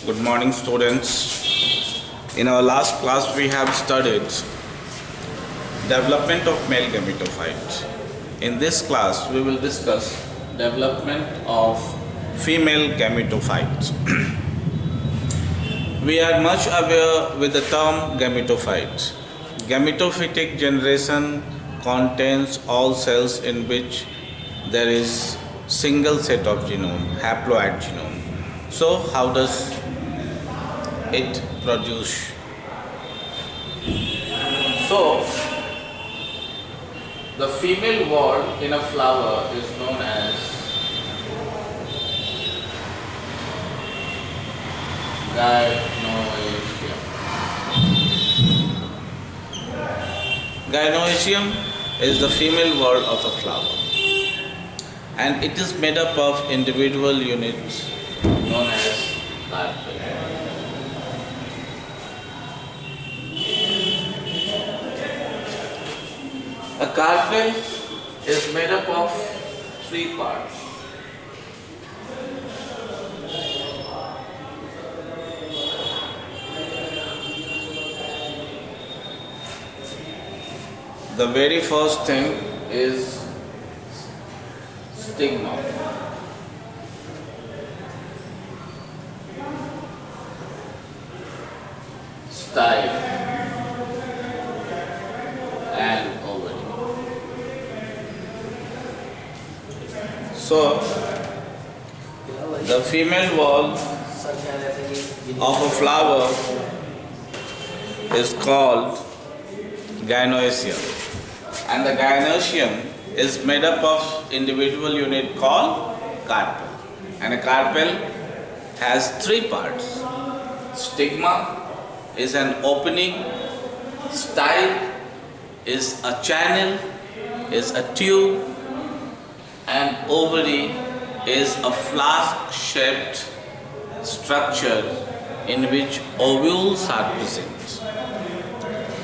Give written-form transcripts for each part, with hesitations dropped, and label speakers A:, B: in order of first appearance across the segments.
A: Good morning, students. In our last class, we have studied development of male gametophyte. In this class, we will discuss development of female gametophyte. We are much aware with the term gametophyte. Gametophytic generation contains all cells in which there is single set of genome, haploid genome. So, how does it produce? So, the female word in a flower is known as gynoecium. Gynoecium is the female word of a flower, and it is made up of individual units known as carpel. A carpel is made up of three parts. The very first thing is stigma. Style and ovary. So, the female wall of a flower is called gynoecium, and the gynoecium is made up of individual unit called carpel, and a carpel has three parts. Stigma is an opening, style is a channel, is a tube, and ovary is a flask-shaped structure in which ovules are present.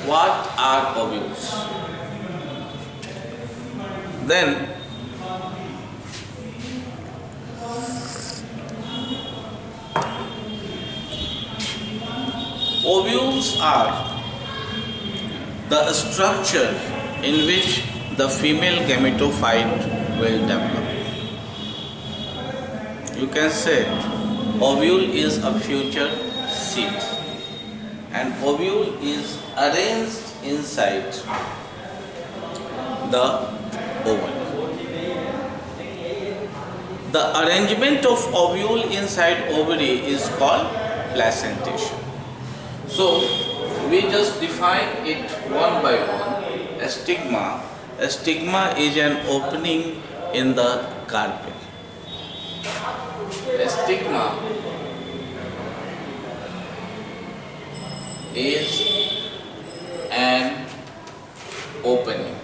A: What are ovules? Then, ovules are the structure in which the female gametophyte will develop. You can say ovule is a future seed, and ovule is arranged inside the ovary. The arrangement of ovule inside ovary is called placentation. So, we just define it one by one. A stigma. A stigma is an opening in the carpel. A stigma is an opening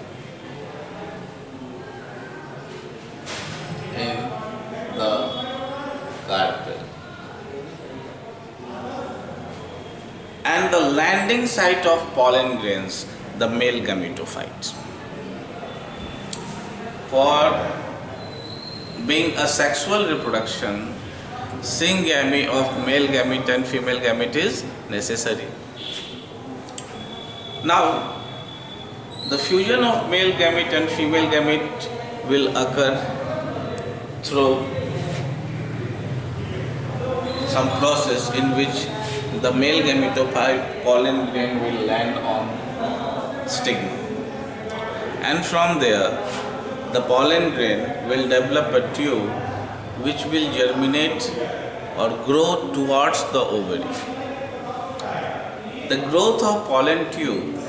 A: in the carpel, and the landing site of pollen grains, the male gametophytes. For being a sexual reproduction, syngamy of male gamete and female gamete is necessary. Now, the fusion of male gamete and female gamete will occur through some process in which the male gametophyte pollen grain will land on stigma, and from there the pollen grain will develop a tube which will germinate or grow towards the ovary. The growth of pollen tube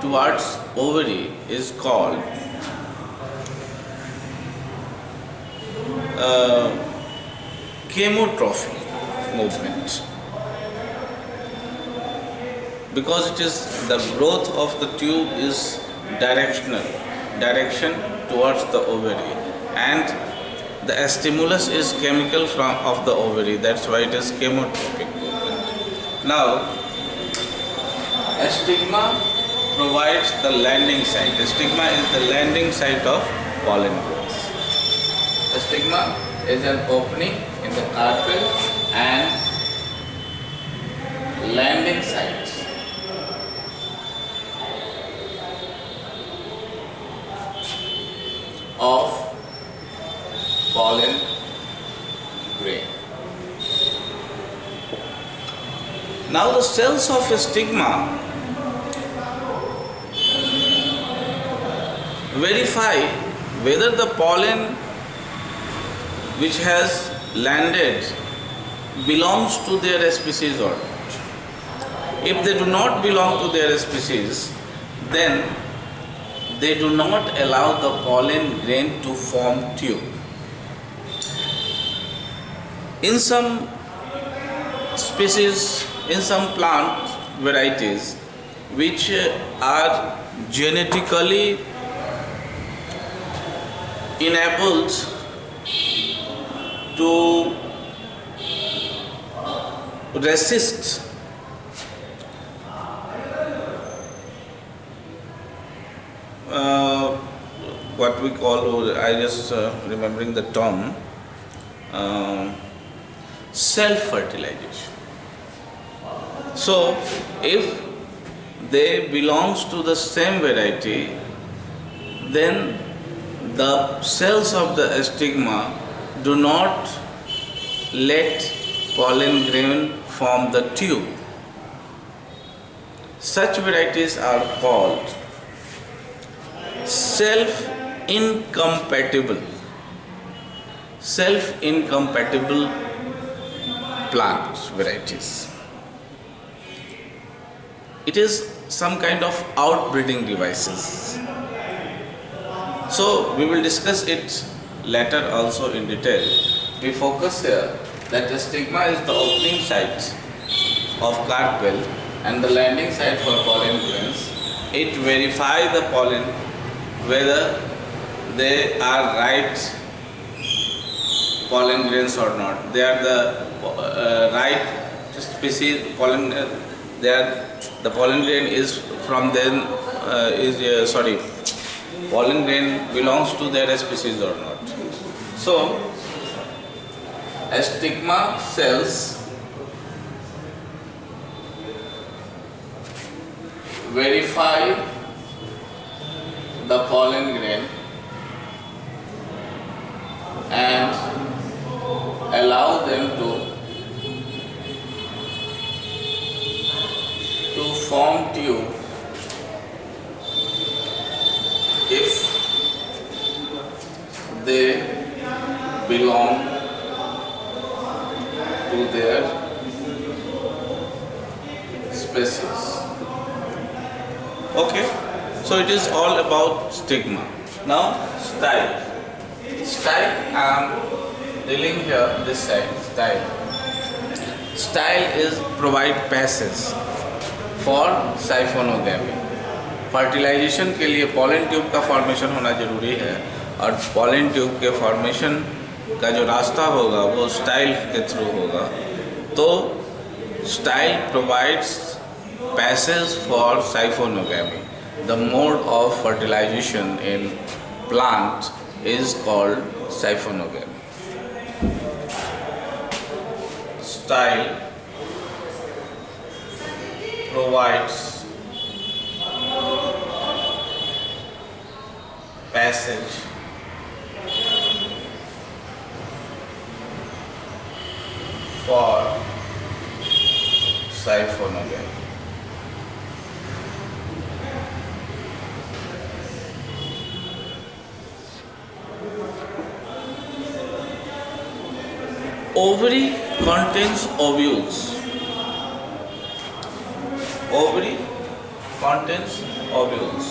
A: towards ovary is called chemotrophy movement, because it is the growth of the tube is direction towards the ovary, and the stimulus is chemical of the ovary. That's why it is chemotropic movement. Now, a stigma provides the landing site. The stigma is the landing site of pollen grains. A stigma is an opening in the carpel, and landing sites of pollen grain. Now the cells of a stigma verify whether the pollen which has landed belongs to their species or not. If they do not belong to their species, then they do not allow the pollen grain to form tube. In some species, in some plant varieties which are genetically enabled to resist what we call, I just remembering the term, self-fertilization. So if they belongs to the same variety, then the cells of the stigma do not let pollen grain form the tube. Such varieties are called self-incompatible plant varieties. It is some kind of outbreeding devices. So we will discuss it later also in detail. We focus here that the stigma is the opening site of carpel and the landing site for pollen grains. It verifies the pollen whether they are right pollen grains or not. They are the right species pollen. The pollen grain is from them pollen grain belongs to their species or not. So stigma cells verify the pollen grain and allow them to form tube if they belong to their species. Okay, so it is all about stigma. Now style. Style, I am dealing here this side. Style is provide passage for siphonogamy. Fertilisation के लिए pollen tube का formation होना जरूरी है और pollen tube के formation का जो रास्ता होगा वो स्टाइल के थ्रू होगा. तो style provides passage for siphonogamy. The mode of fertilization in plant is called siphonogamy. Style provides passage for siphonogamy. Ovary contains ovules. Ovary contains ovules.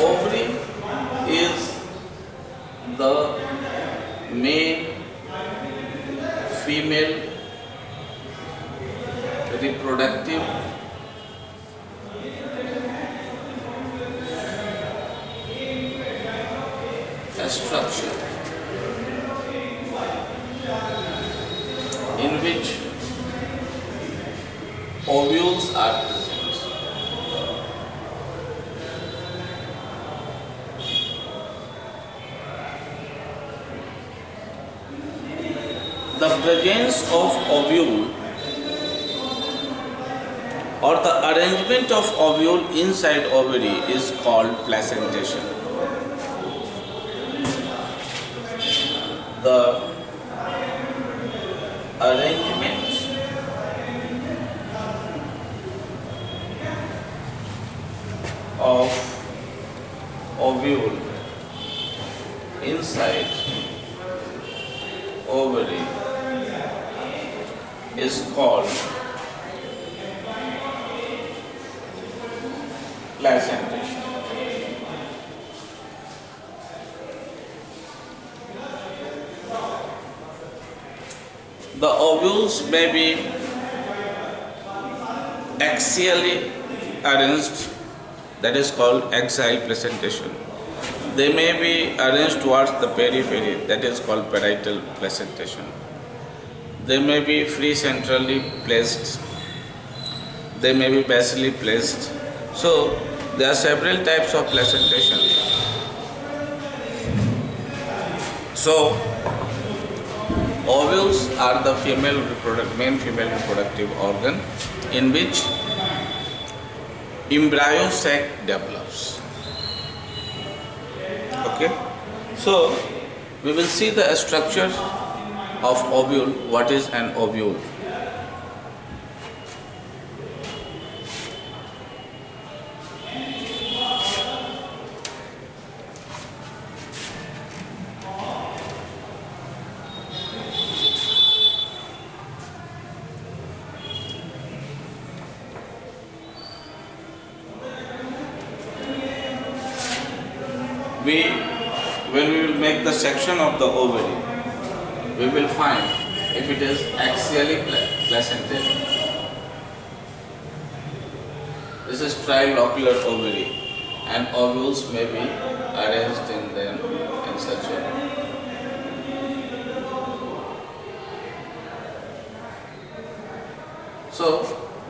A: Ovary is the main female reproductive structure in which ovules are present. The presence of ovule or the arrangement of ovule inside ovary is called placentation. The arrangement of ovule inside ovary is called placentation. The ovules may be axially arranged, that is called axial placentation. They may be arranged towards the periphery, that is called parietal placentation. They may be free centrally placed, they may be basally placed. So there are several types of placentation. So ovules are the main female reproductive organ in which embryo sac develops. Okay, so we will see the structure of ovule. What is an ovule? When we will make the section of the ovary, we will find if it is axially placentate. This is trilocular ovary, and ovules may be arranged in them in such a way. So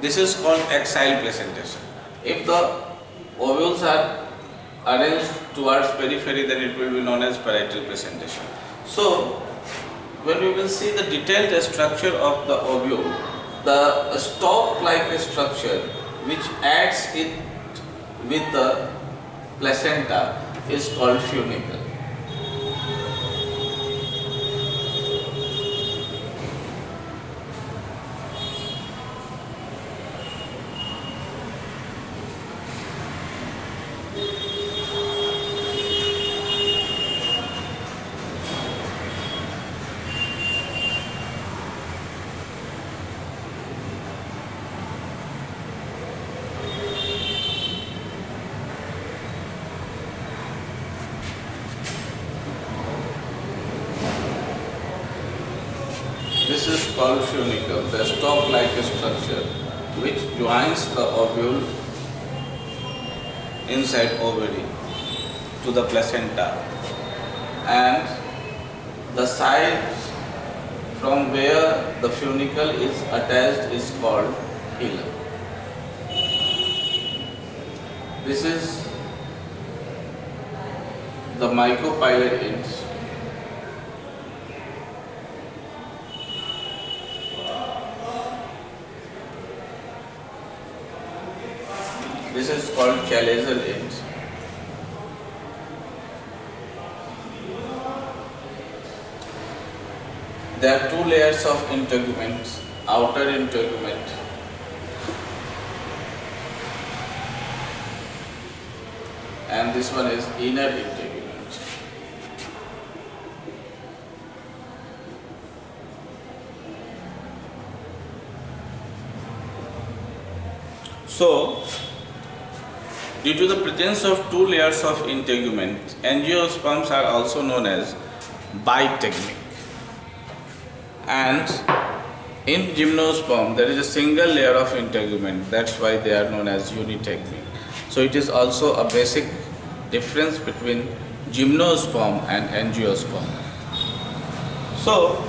A: this is called axial placentation. If the ovules are arranged towards periphery, then it will be known as parietal placentation. So when we will see the detailed structure of the ovule, the stalk-like structure which adds it with the placenta is called funicle. This is called funicle, the stalk-like structure which joins the ovule inside ovary to the placenta, and the side from where the funicle is attached is called hilum. This is the mycophyllid end. This is called chalazal end. There are two layers of integument, outer integument and this one is inner integument. So, due to the presence of two layers of integument, angiosperms are also known as bitegmic. And in gymnosperm, there is a single layer of integument. That's why they are known as unitegmic. So it is also a basic difference between gymnosperm and angiosperm. So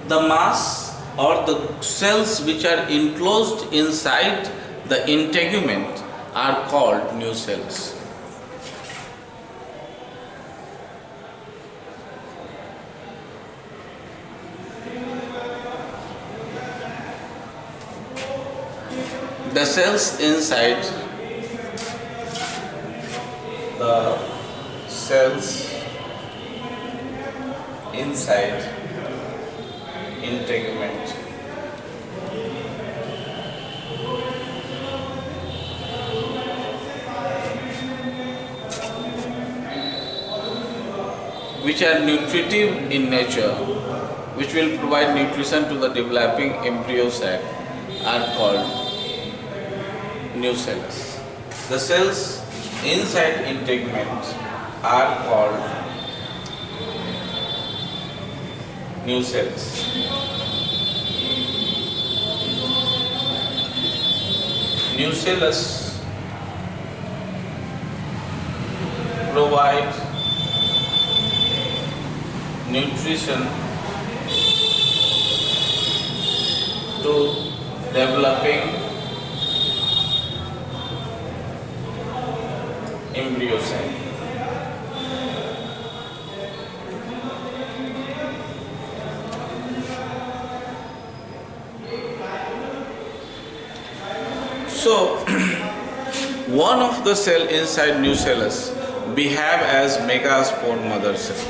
A: the mass or the cells which are enclosed inside the integument are called nucells. the cells inside the cells inside integument which are nutritive in nature, which will provide nutrition to the developing embryo sac, are called nucellus. The cells inside integument are called nucellus. Nucellus provide nutrition to developing embryo sac. So, one of the cell inside nucellus behave as megaspore mother cell.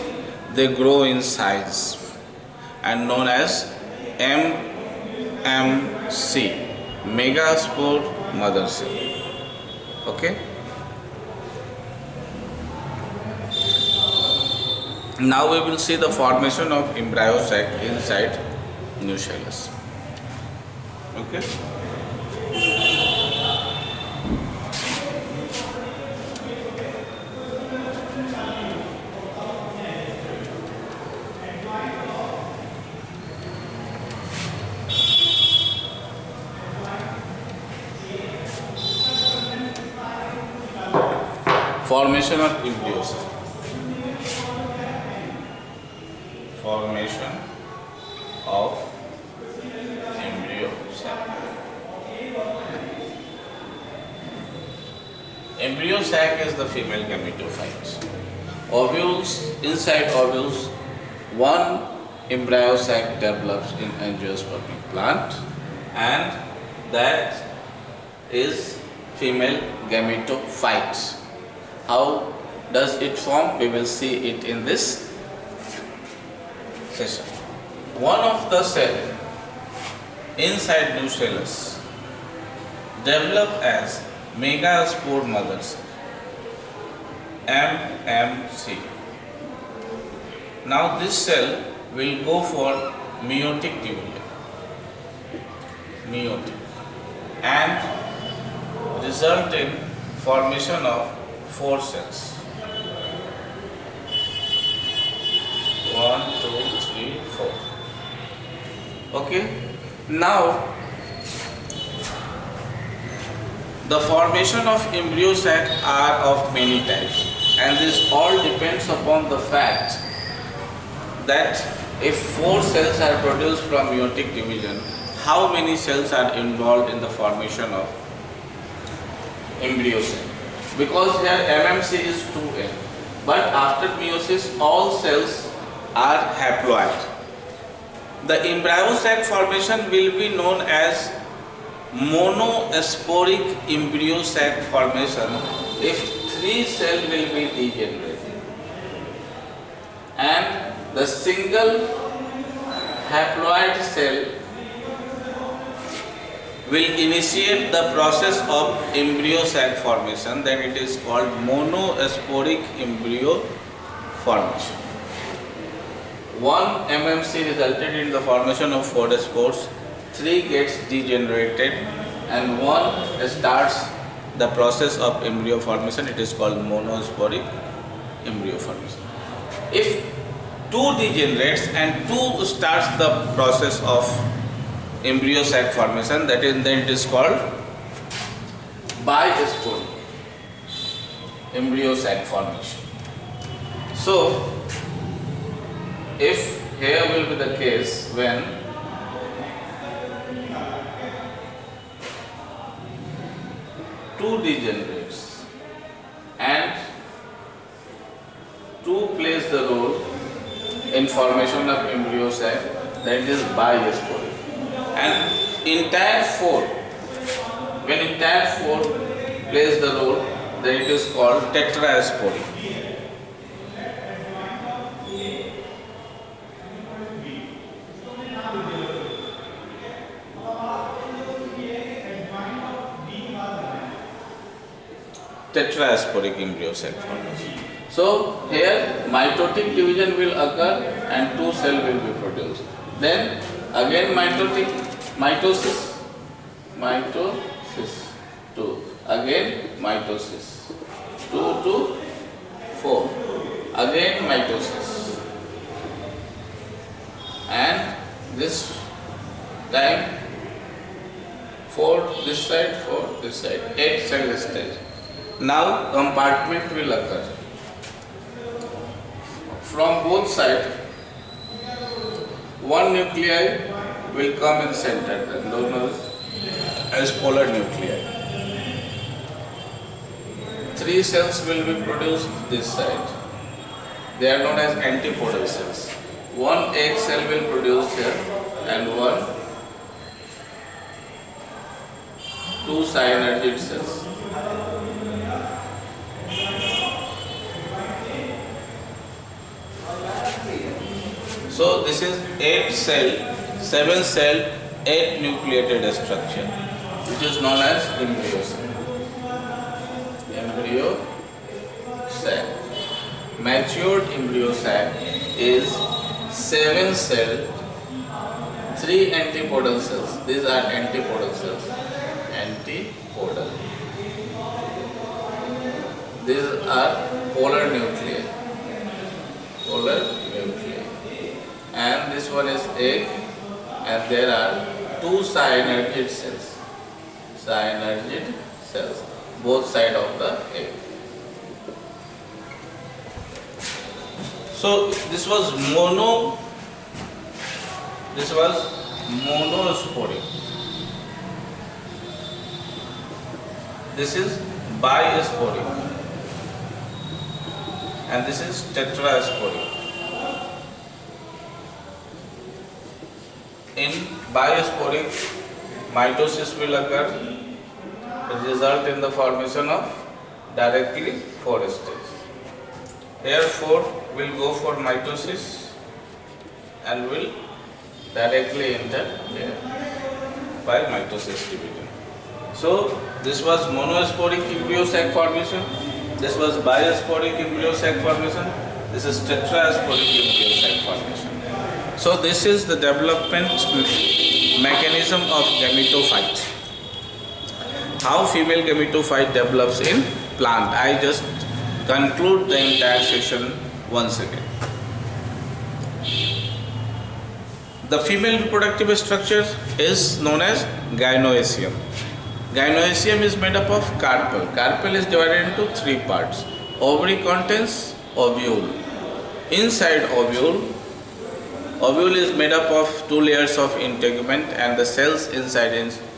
A: They grow in size and known as MMC, megaspore mother cell. Okay. Now we will see the formation of embryo sac inside nucellus. Okay. Formation of embryo sac. Formation of embryo sac. Embryo sac is the female gametophyte. Ovules, inside ovules, one embryo sac develops in angiospermic plant, and that is female gametophyte. How does it form? We will see it in this session. One of the cell inside nucellus develop as megaspore mother cell, MMC. Now this cell will go for meiotic division, and result in formation of 4 cells. 1, 2, 3, 4. Okay. Now the formation of embryo sac are of many types, and this all depends upon the fact that if 4 cells are produced from meiotic division, how many cells are involved in the formation of embryo sac? Because here MMC is 2N, but after meiosis all cells are haploid. The embryo sac formation will be known as monosporic embryo sac formation if 3 cells will be degenerated, and the single haploid cell will initiate the process of embryo sac formation, then it is called monosporic embryo formation. 1 MMC resulted in the formation of 4 spores, 3 gets degenerated, and 1 starts the process of embryo formation. It is called monosporic embryo formation. If 2 degenerates and 2 starts the process of embryo sac formation, then it is called bisporic embryo sac formation. So, if here will be the case when two degenerates and 2 plays the role in formation of embryo sac, that is bisporic, and entire 4 When entire four plays the role, then it is called tetrasporic. Tetrasporic embryo sac formation. So here mitotic division will occur and two cells will be produced. Then again mitosis, 2, again mitosis, 2 to 4, again mitosis, and this time 4 this side, 4 this side, 8 cell stage. Now compartment will occur. From both sides, one nuclei will come in center, known as polar nuclei. 3 cells will be produced this side. They are known as antipodal cells. One egg cell will produce here and one 2 synergid cells. So this is 8 cell, 7 cell, 8 nucleated structure, which is known as embryo sac. Embryo sac. Matured embryo sac is 7 cell, 3 antipodal cells. These are antipodal cells. Antipodal. These are polar nuclei. Polar nuclei. And this one is egg, and there are 2 synergid cells. Synergid cells, both sides of the egg. So this was monosporic. This is bisporic, and this is tetrasporic. In bisporic, mitosis will occur, result in the formation of directly 4 stages. Here 4 will go for mitosis and will directly enter here by mitosis division. So this was monosporic embryo sac formation, this was bisporic embryo sac formation, this is tetrasporic embryo sac formation. So this is the development mechanism of gametophyte. How female gametophyte develops in plant. I just conclude the entire session once again. The female reproductive structure is known as gynoecium. Gynoecium is made up of carpel. Carpel is divided into 3 parts. Ovary contains ovule. Inside ovule is made up of 2 layers of integument, and the cells inside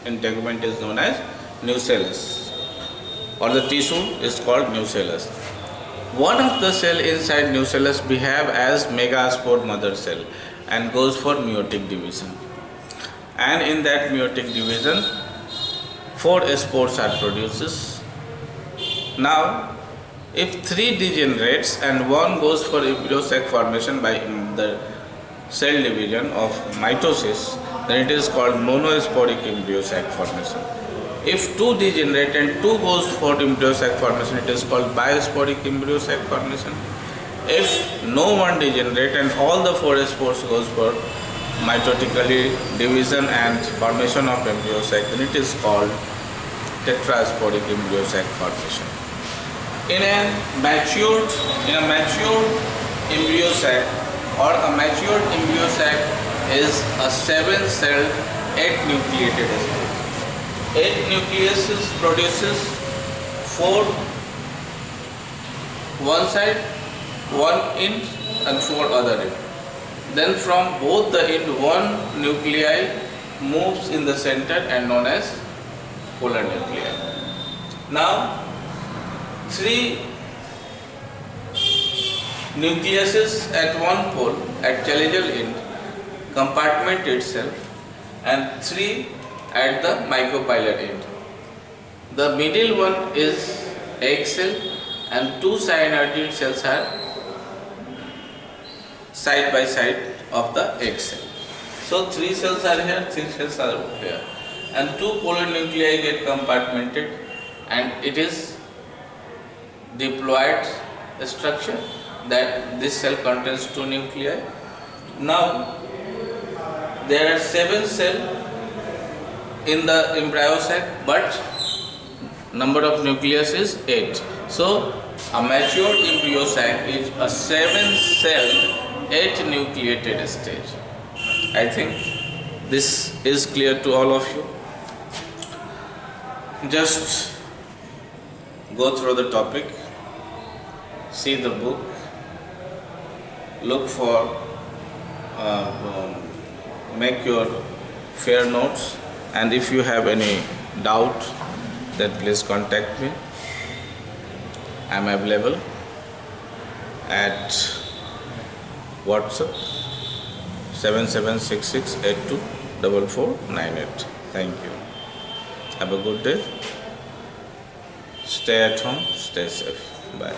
A: integument is known as nucellus, or the tissue is called nucellus. One of the cell inside nucellus behave as megaspore mother cell and goes for meiotic division. And in that meiotic division, 4 spores are produced. Now, if 3 degenerates and 1 goes for embryo sac formation by the cell division of mitosis, then it is called monosporic embryo sac formation. If 2 degenerate and 2 goes for embryo sac formation, it is called bisporic embryo sac formation. If no one degenerate and all the 4 spores goes for mitotically division and formation of embryo sac, then it is called tetrasporic embryo sac formation. In a matured embryo sac, or a matured embryo sac is a 7-celled, 8 nucleated stage. 8 nucleus produces 4 one side, 1 end and 4 other end. Then from both the end, 1 nuclei moves in the center and known as polar nuclei. Now 3 nucleuses at one pole at telogal end compartment itself, and 3 at the micropylar end. The middle one is egg cell and two cyanidin cells are side by side of the egg cell. So three cells are here, three cells are here, and two polar nuclei get compartmented, and it is diploid structure that this cell contains two nuclei. Now there are 7 cells in the embryo sac, but number of nucleus is 8. So a mature embryo sac is a 7-celled, 8 nucleated stage. I think this is clear to all of you. Just go through the topic, see the book, look for, make your fair notes, and if you have any doubt, then please contact me. I am available at WhatsApp 7766824498. Thank you. Have a good day. Stay at home, stay safe. Bye.